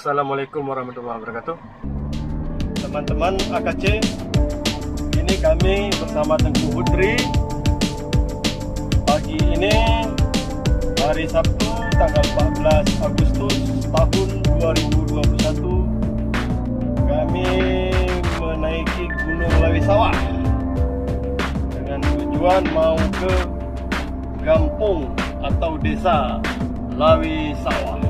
Assalamualaikum warahmatullahi wabarakatuh. Teman-teman AKC, ini kami bersama Tengku Putri. Pagi ini hari Sabtu tanggal 14 Agustus tahun 2021, kami menaiki Gunung Lawi Sawah dengan tujuan mau ke kampung atau desa Lawi Sawah,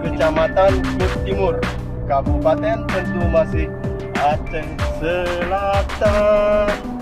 Kecamatan Kut Timur, Kabupaten tentu masih Aceh Selatan.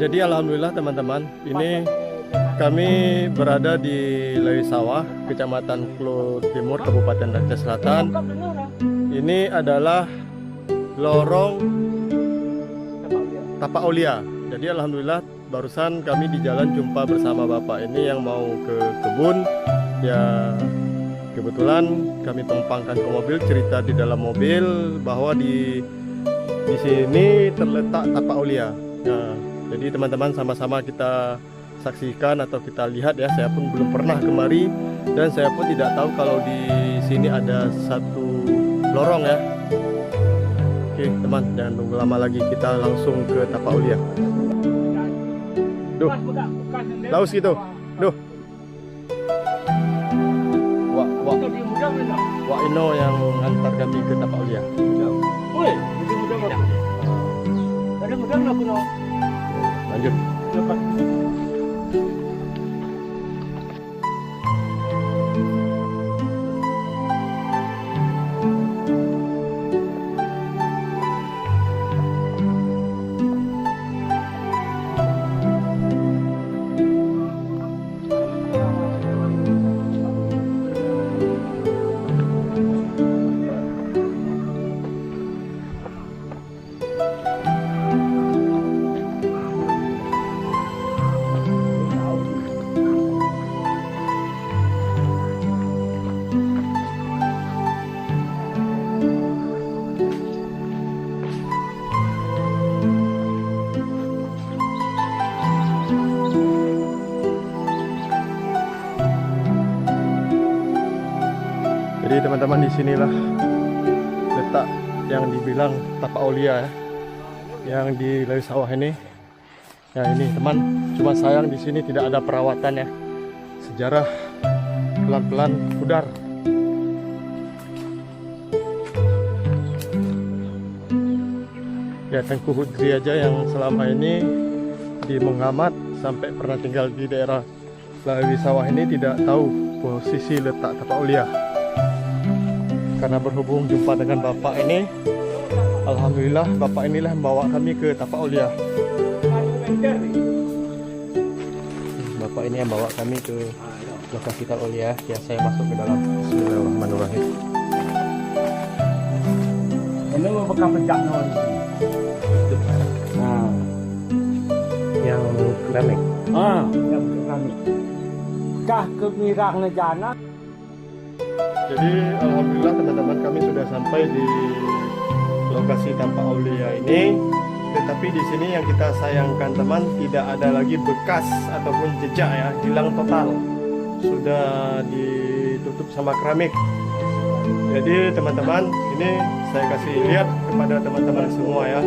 Jadi alhamdulillah teman-teman, ini kami berada di Lewi Sawah, Kecamatan Klut Timur, Kabupaten Aceh Selatan. Ini adalah lorong Tapak Aulia. Jadi alhamdulillah barusan kami di jalan jumpa bersama bapak ini yang mau ke kebun. Ya kebetulan kami tumpangkan ke mobil, cerita di dalam mobil bahwa di sini terletak Tapak Aulia. Nah, jadi teman-teman sama-sama kita saksikan atau kita lihat ya. Saya pun belum pernah kemari dan saya pun tidak tahu kalau di sini ada satu lorong ya. Oke teman, jangan tunggu lama lagi, kita langsung ke Tapak Aulia. Duh, laus gitu, duh. Wak Ino yang ngantar kami ke Tapak Aulia. Lanjut. Jadi teman-teman, disinilah letak yang dibilang Tapak Aulia ya, yang di Lewi Sawah ini. Ya ini teman, cuma sayang di sini tidak ada perawatan ya. Sejarah pelan-pelan pudar. Ya Tengku Hudri aja yang selama ini di Mengamat sampai pernah tinggal di daerah Lewi Sawah ini tidak tahu posisi letak Tapak Aulia. Karena berhubung jumpa dengan bapak ini, alhamdulillah bapak inilah membawa kami ke Tapak Aulia. Bapak ini yang bawa kami ke lokasi Tapak Aulia. Ya saya masuk ke dalam. Bismillahirrahmanirrahim. Ini mau bekas pecah non. Nah, Yang keramik. yang keramik. Kah kemirang jana. Jadi alhamdulillah teman-teman, kami sudah sampai di lokasi Tapak Aulia ini. Tetapi di sini yang kita sayangkan teman, tidak ada lagi bekas ataupun jejak ya, hilang total. Sudah ditutup sama keramik. Jadi teman-teman, ini saya kasih lihat kepada teman-teman semua ya.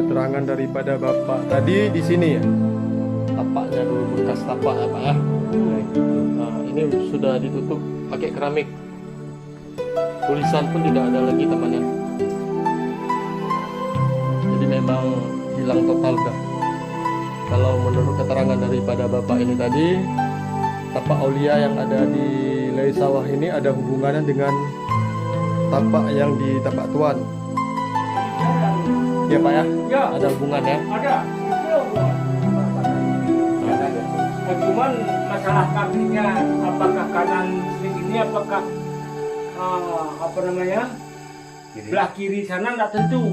Keterangan daripada bapak tadi di sini ya, tapaknya dulu bekas tapak ya pak ya. Nah, ini sudah ditutup pakai keramik, tulisan pun tidak ada lagi temannya. Jadi memang hilang total dah. Kalau menurut keterangan daripada bapak ini tadi, Tapak Aulia yang ada di Lewi Sawah ini ada hubungannya dengan tapak yang di Tapak Tuan. Ya pak ya? Ya. Ada hubungannya? Ada. Cuman masalah kakinya, apakah kanan ini, apakah apa namanya, belah kiri sana nggak tentu,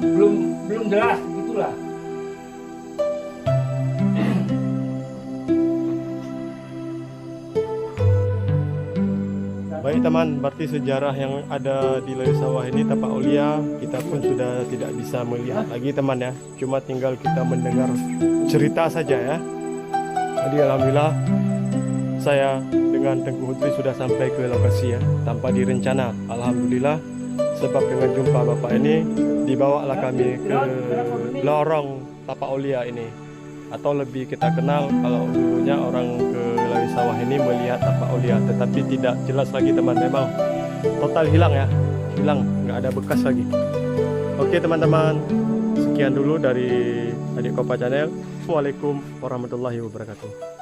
belum jelas gitulah. Baik teman, berarti sejarah yang ada di Lewi Sawah ini Tapak Aulia kita pun sudah tidak bisa melihat lagi teman ya. Cuma tinggal kita mendengar cerita saja ya. Jadi alhamdulillah saya dengan Tengku Hudri sudah sampai ke lokasi ya, tanpa direncana. Alhamdulillah, sebab dengan jumpa bapak ini dibawalah kami ke lorong Tapak Aulia ini. Atau lebih kita kenal kalau dulunya orang ke Lewi Sawah ini melihat Tapak Aulia, tetapi tidak jelas lagi teman, memang total hilang ya, hilang, nggak ada bekas lagi. Oke teman-teman, sekian dulu dari Adik Kopa Channel. Assalamualaikum warahmatullahi wabarakatuh.